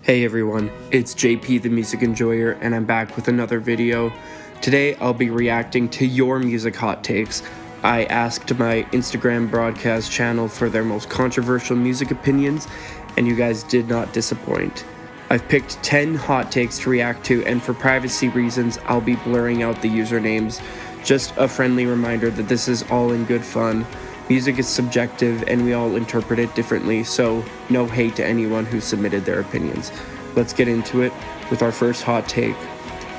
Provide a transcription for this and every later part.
Hey everyone, it's JP the Music Enjoyer and I'm back with another video. Today I'll be reacting to your music hot takes. I asked my Instagram broadcast channel for their most controversial music opinions and you guys did not disappoint. I've picked 10 hot takes to react to, and for privacy reasons I'll be blurring out the usernames. Just a friendly reminder that this is all in good fun. Music is subjective and we all interpret it differently, so no hate to anyone who submitted their opinions. Let's get into it with our first hot take.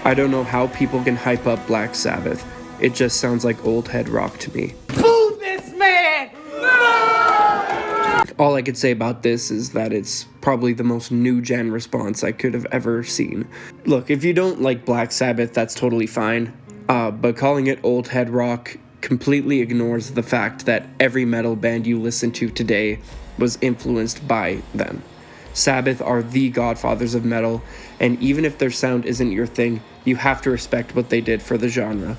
I don't know how people can hype up Black Sabbath. It just sounds like old head rock to me. Boo this man! No! All I could say about this is that it's probably the most new gen response I could have ever seen. Look, if you don't like Black Sabbath, that's totally fine, but calling it old head rock completely ignores the fact that every metal band you listen to today was influenced by them. Sabbath are the godfathers of metal, and even if their sound isn't your thing, you have to respect what they did for the genre.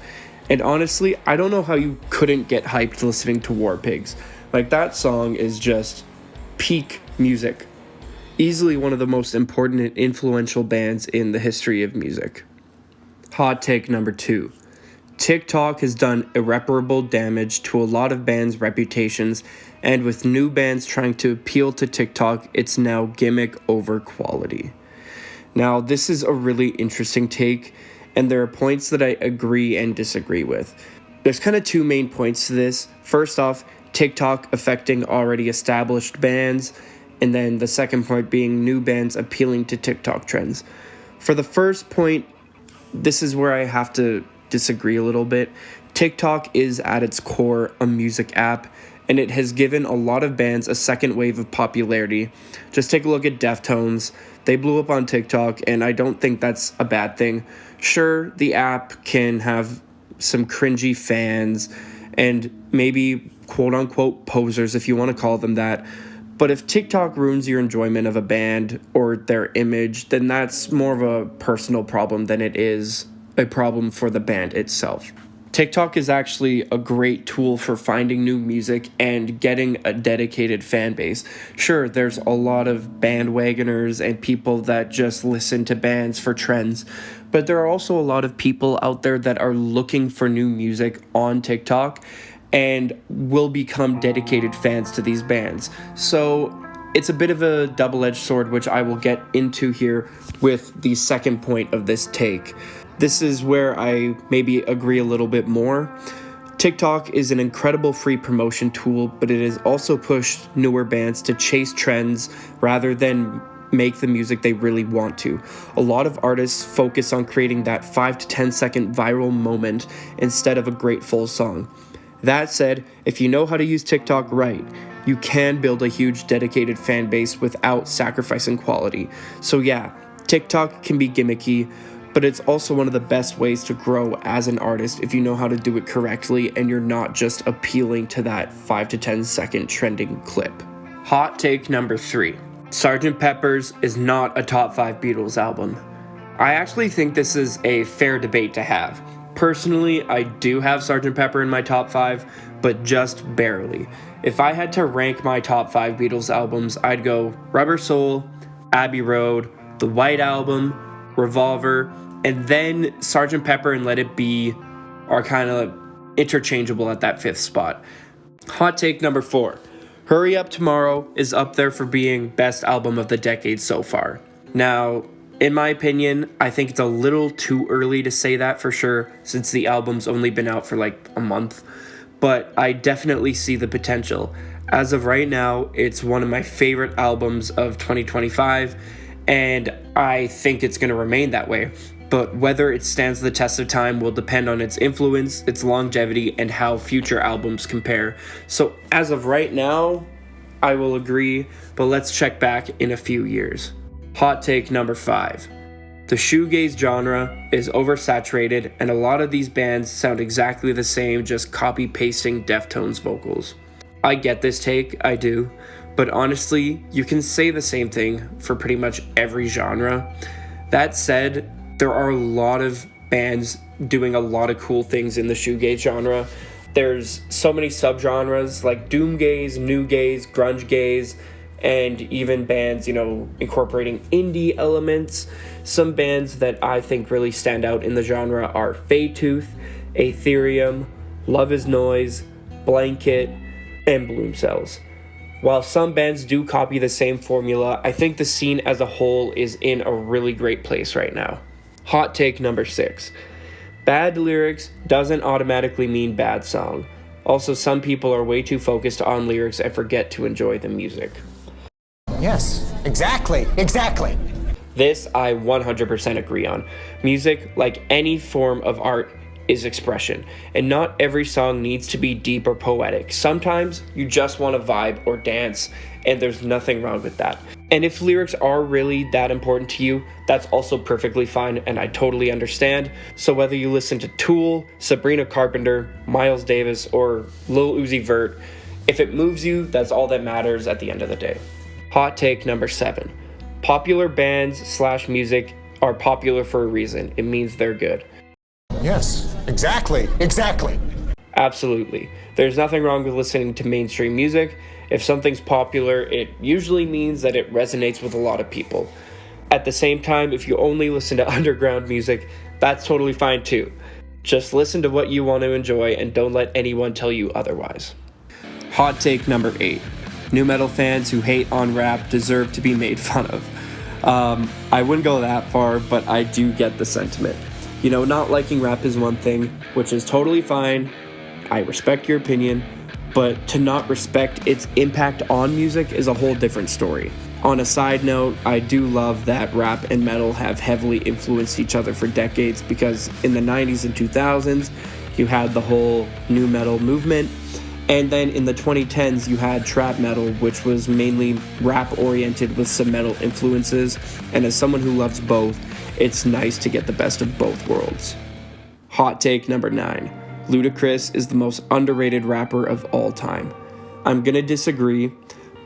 And honestly, I don't know how you couldn't get hyped listening to War Pigs. Like, that song is just peak music. Easily one of the most important and influential bands in the history of music. Hot take number 2. TikTok has done irreparable damage to a lot of bands' reputations, and with new bands trying to appeal to TikTok, it's now gimmick over quality. Now, this is a really interesting take, and there are points that I agree and disagree with. There's kind of two main points to this. First off, TikTok affecting already established bands, and then the second point being new bands appealing to TikTok trends. For the first point, this is where I have to disagree a little bit. TikTok is at its core a music app, and it has given a lot of bands a second wave of popularity. Just take a look at Deftones. They blew up on TikTok, and I don't think that's a bad thing. Sure, the app can have some cringy fans and maybe quote-unquote posers, if you want to call them that, but if TikTok ruins your enjoyment of a band or their image, then that's more of a personal problem than it is a problem for the band itself. TikTok is actually a great tool for finding new music and getting a dedicated fan base. Sure, there's a lot of bandwagoners and people that just listen to bands for trends, but there are also a lot of people out there that are looking for new music on TikTok and will become dedicated fans to these bands. So it's a bit of a double-edged sword, which I will get into here with the second point of this take. This is where I maybe agree a little bit more. TikTok is an incredible free promotion tool, but it has also pushed newer bands to chase trends rather than make the music they really want to. A lot of artists focus on creating that 5 to 10 second viral moment instead of a great full song. That said, if you know how to use TikTok right, you can build a huge dedicated fan base without sacrificing quality. So yeah, TikTok can be gimmicky, but it's also one of the best ways to grow as an artist if you know how to do it correctly and you're not just appealing to that 5 to 10 second trending clip. Hot take number 3. Sgt. Pepper's is not a top 5 Beatles album. I actually think this is a fair debate to have. Personally, I do have Sgt. Pepper in my top 5, but just barely. If I had to rank my top 5 Beatles albums, I'd go Rubber Soul, Abbey Road, The White Album, Revolver, and then Sgt. Pepper and Let It Be are kind of interchangeable at that 5th spot. Hot take number 4. Hurry Up Tomorrow is up there for being best album of the decade so far. Now, in my opinion, I think it's a little too early to say that for sure, since the album's only been out for like a month, but I definitely see the potential. As of right now, it's one of my favorite albums of 2025, and I think it's going to remain that way. But whether it stands the test of time will depend on its influence, its longevity, and how future albums compare. So as of right now, I will agree, but let's check back in a few years. Hot take number 5. The shoegaze genre is oversaturated, and a lot of these bands sound exactly the same, just copy-pasting Deftones vocals. I get this take, I do, but honestly, you can say the same thing for pretty much every genre. That said, there are a lot of bands doing a lot of cool things in the shoegaze genre. There's so many subgenres like doomgaze, newgaze, grunge gaze, and even bands, incorporating indie elements. Some bands that I think really stand out in the genre are Faytooth, Aetherium, Love Is Noise, Blanket, and Bloom Cells. While some bands do copy the same formula, I think the scene as a whole is in a really great place right now. Hot take number 6. Bad lyrics doesn't automatically mean bad song. Also, some people are way too focused on lyrics and forget to enjoy the music. Yes, exactly. This I 100% agree on. Music, like any form of art, is expression, and not every song needs to be deep or poetic. Sometimes you just want to vibe or dance, and there's nothing wrong with that. And if lyrics are really that important to you, that's also perfectly fine, and I totally understand. So whether you listen to Tool, Sabrina Carpenter, Miles Davis, or Lil Uzi Vert, if it moves you, that's all that matters at the end of the day. Hot take number 7. Popular bands / music are popular for a reason. It means they're good. Yes, exactly. Absolutely. There's nothing wrong with listening to mainstream music. If something's popular, it usually means that it resonates with a lot of people. At the same time, if you only listen to underground music, that's totally fine too. Just listen to what you want to enjoy and don't let anyone tell you otherwise. Hot take number 8. Nu metal fans who hate on rap deserve to be made fun of. I wouldn't go that far, but I do get the sentiment. Not liking rap is one thing, which is totally fine. I respect your opinion, but to not respect its impact on music is a whole different story. On a side note, I do love that rap and metal have heavily influenced each other for decades, because in the 90s and 2000s, you had the whole nu metal movement, and then in the 2010s, you had trap metal, which was mainly rap-oriented with some metal influences, and as someone who loves both, it's nice to get the best of both worlds. Hot take number 9. Ludacris is the most underrated rapper of all time. I'm gonna disagree,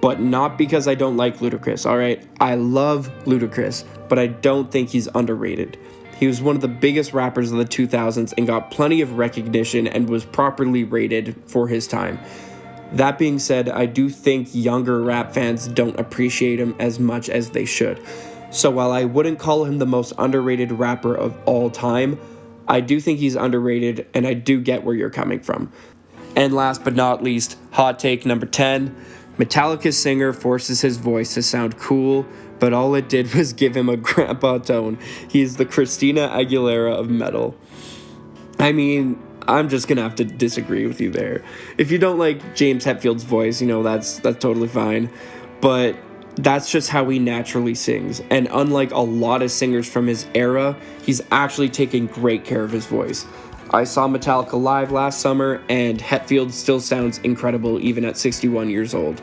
but not because I don't like Ludacris, alright? I love Ludacris, but I don't think he's underrated. He was one of the biggest rappers of the 2000s and got plenty of recognition and was properly rated for his time. That being said, I do think younger rap fans don't appreciate him as much as they should. So while I wouldn't call him the most underrated rapper of all time, I do think he's underrated, and I do get where you're coming from. And last but not least, hot take number 10. Metallica's singer forces his voice to sound cool, but all it did was give him a grandpa tone. He's the Christina Aguilera of metal. I mean, I'm just gonna have to disagree with you there. If you don't like James Hetfield's voice, that's totally fine. But that's just how he naturally sings, and unlike a lot of singers from his era, he's actually taking great care of his voice. I saw Metallica live last summer, and Hetfield still sounds incredible even at 61 years old.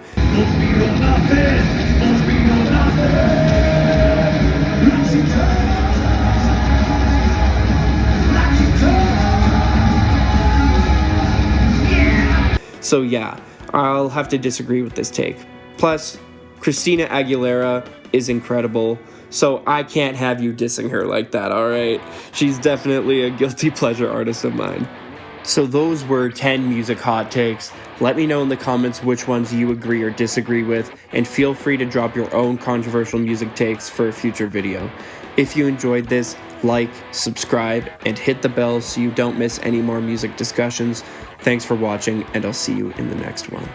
So yeah, I'll have to disagree with this take. Plus, Christina Aguilera is incredible, so I can't have you dissing her like that, alright? She's definitely a guilty pleasure artist of mine. So those were 10 music hot takes. Let me know in the comments which ones you agree or disagree with, and feel free to drop your own controversial music takes for a future video. If you enjoyed this, like, subscribe, and hit the bell so you don't miss any more music discussions. Thanks for watching, and I'll see you in the next one.